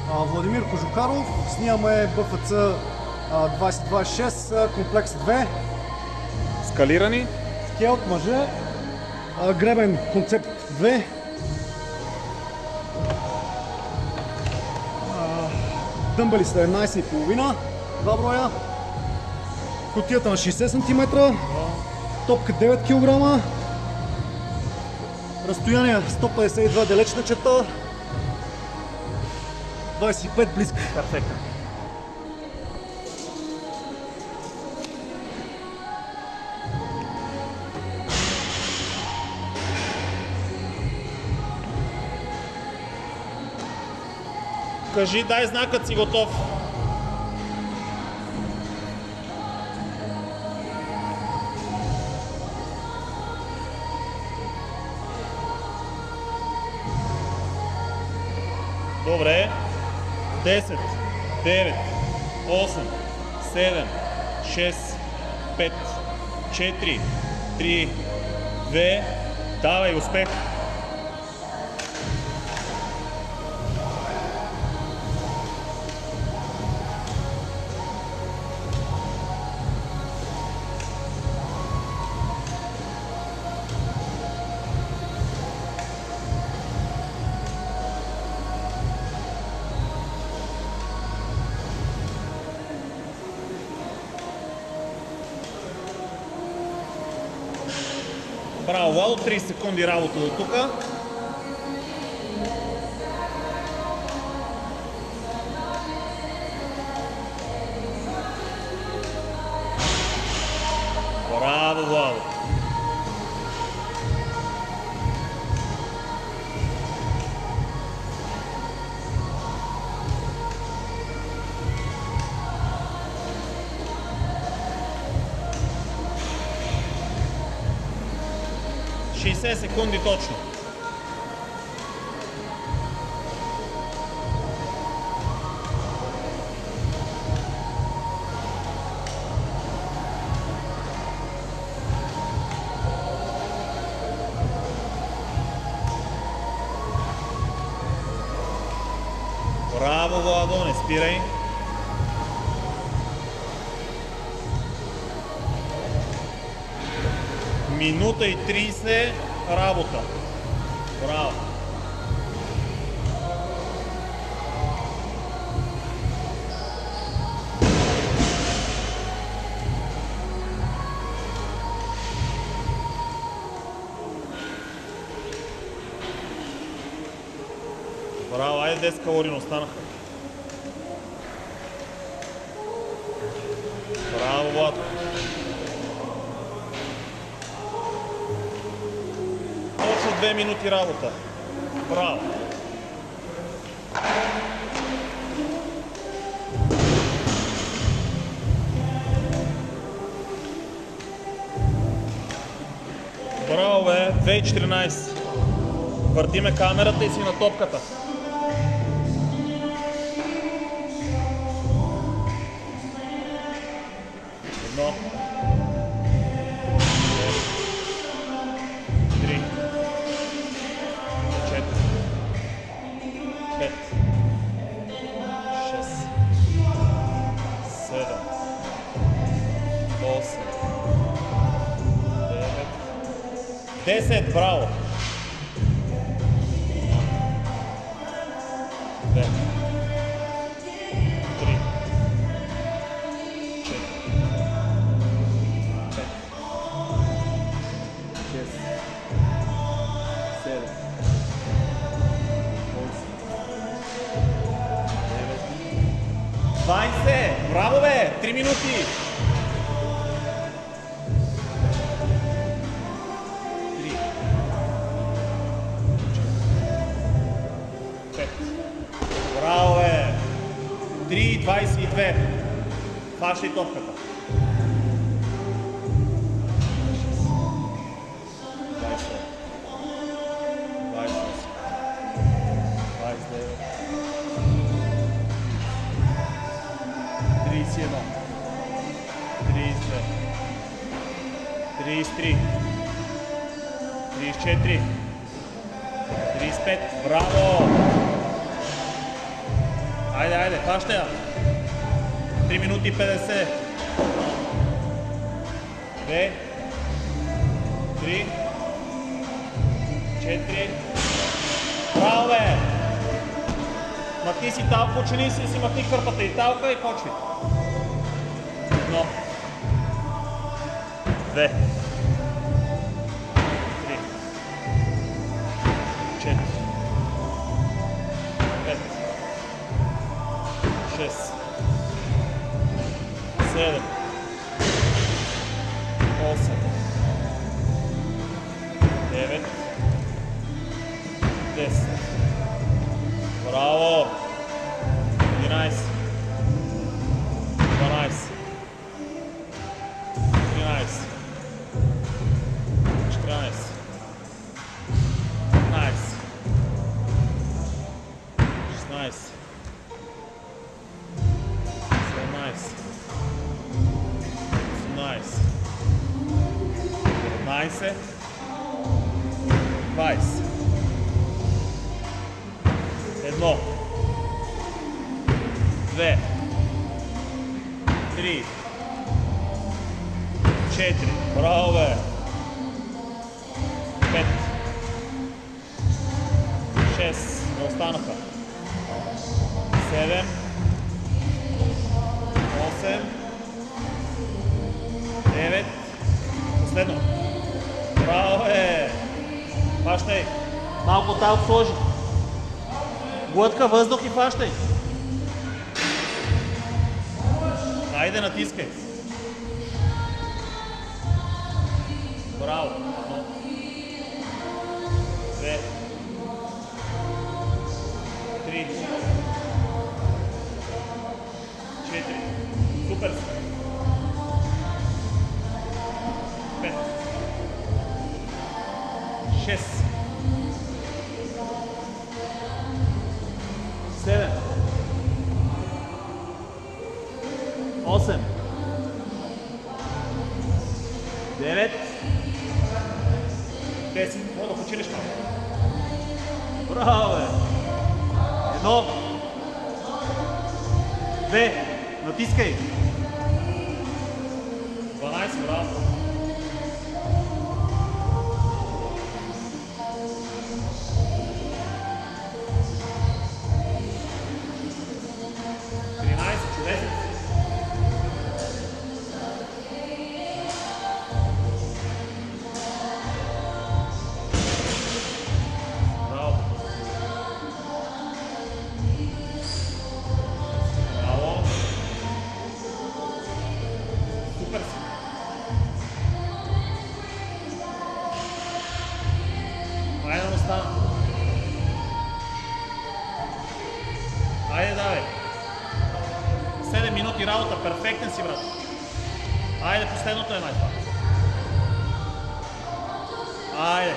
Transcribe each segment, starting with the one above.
Владимир Кожухаров, снимаме БФЦ 2026, комплекс 2. Скалирани. Скелт мъже. Гребен концепт 2. Дъмбели 17,5, 2 броя. Кутията на 60 см. Топка 9 кг. Разстояние 152 далечна черта. 25 близка. Перфектно. Кажи, дай знакът си готов. Добре. 10, 9, 8, 7, 6, 5, 4, 3, 2, давай, успех! Браво, Владо, 30 секунди работа до тука. Браво, Владо. Секунди точно. Браво, Владо, не спирай. Минута и 30 работа. Браво. Браво, айде 10 калории не останаха. Браво, Влад. Точно 2 минути работа. Браво. Браво, бе. 2014. Въртиме камерата и си на топката. Едно. 3. 4. 5. 6. 7. 8. 9. 10. Браво! 2. 3. 20! Браво, бе! 3 минути! 3. 5. Браво, бе! 3:22. Фащай топката. 33, 34, 35, браво! Хващай я. 3 минути и 50. 2, 3, 4. Браво, бе! Махни си талка, учени си махни кърпата и талка и почви. 1, 2, 3, 4, 5, 6, 7, 8, 9, 10. Браво! 11, 12, 13, 14, 15, 16, 17, 18, 19, 20. Едно, 2, 3, 4. Браво, бе! 5, 6. Не останаха. 7, 8, 9. Последно. Браво, бе! Фащай. Малко талк сложи. Глътка въздух и фащай. Айде, натискай. Браво. 2, 3, 4. Супер си. 5, 6, 7, 8, 9, 10. Моля в училище. Браво, бе! 1, 2, натискай. 12, браво. 13, чудесно. Браво. Браво. Супер си. Айде да му стана. Айде, давай. 7 минути работа, перфектен си, брат. Айде, последното е най-това. Айде.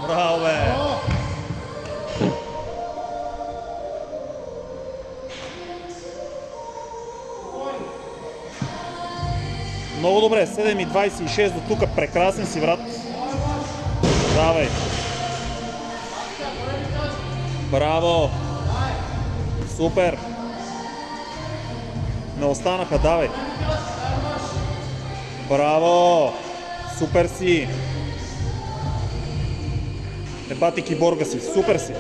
Браво, бе. Много добре, 7:26 до тук, прекрасен си, брат. Давай. Браво. Супер. Не останаха, давай. Браво. Супер си. Ебати киборга си, супер си.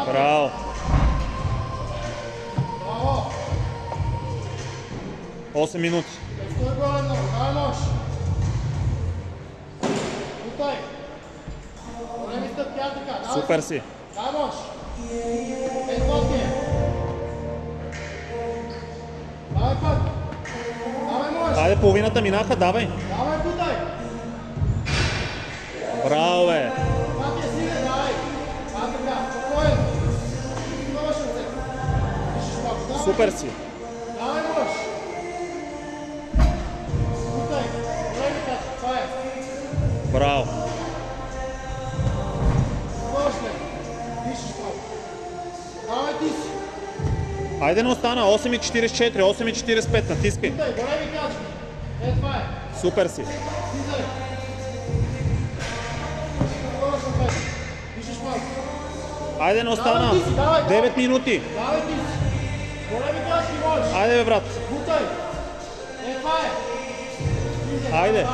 Браво. 8 минути. Супер си. Айде, половината минаха, давай. Браво, бе. Супер си. Браво. Айде, не остана. 8:44, 8:45, натискай. Супер си. Айде, не остана. 9 минути. Айде, бе, брат. Айде.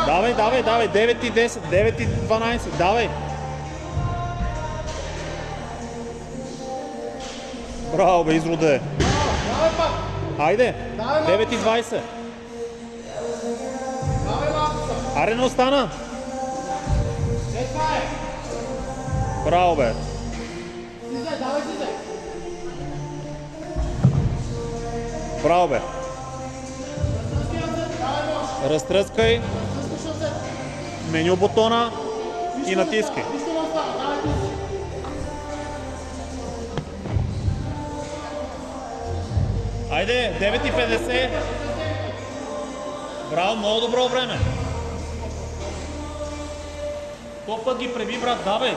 Давай, давай, давай. 9 и 10, 9 и 12. Давай. Браво, бе, изроде. Айде. 9 и 20. Аре, не остана. Браво, бе. Браво, бе. Разтръскай. Меню бутона и натискай. Айде, 9:50. Браво, много добро време. То път ги преби, брат, давай.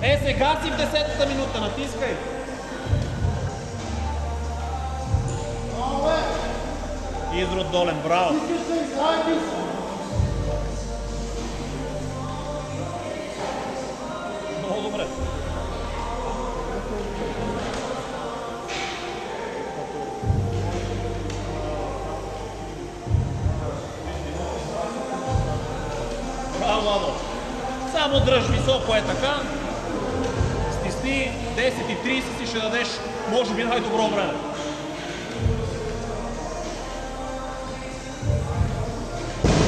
Сега си в 10-та минута, натискай. Изрод долен, браво. Много добре. Браво, Ладо. Само дръж високо е така. Стисни 10:30 си ще дадеш, може би, най-добро време.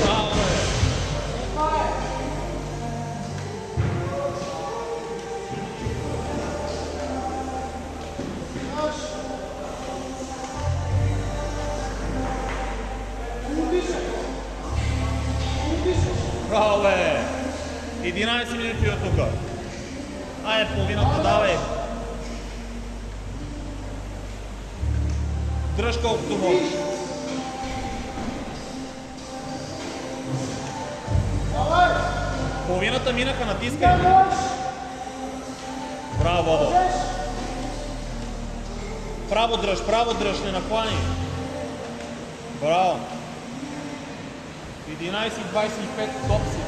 Браво, бе. Браво, бе. 11 минути от тук. Айде, половината, давай. Дръж колкото можеш. Половината минаха, натискай. Браво, Бобо. Право дръж, не наклани. Браво. 11:25, топ си.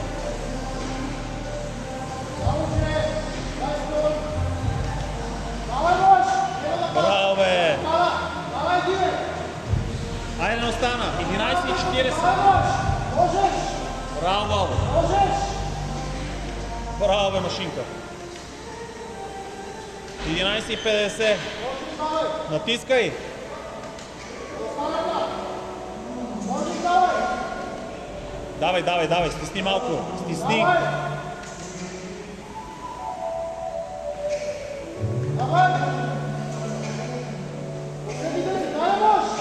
Браво, бе! Айде, не остана. 11:40. Браво, Бобо. Браво, бе, машинка. 11:50. Натискай. Давай, стисни малко. Стисни.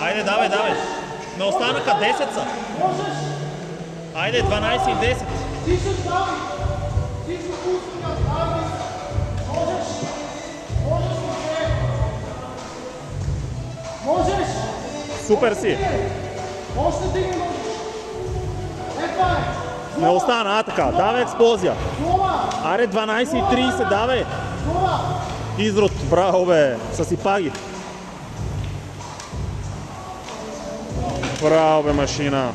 Айде, давай. Не останаха 10 са. Айде, 12:10. Супер си. Не остана, така. Давай експлозия. Аре, 12:30, давай. Изрод, браво, бе. Съсипа ги. Браво, бе, машина.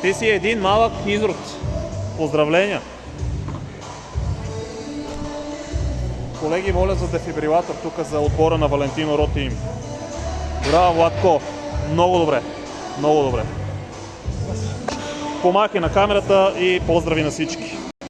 Ти си един малък изрод. Поздравления. Колеги, моля за дефибрилатор тук за отбора на Валентино Роти. Браво, Владко. Много добре. Много добре. Помахай на камерата и поздрави на всички.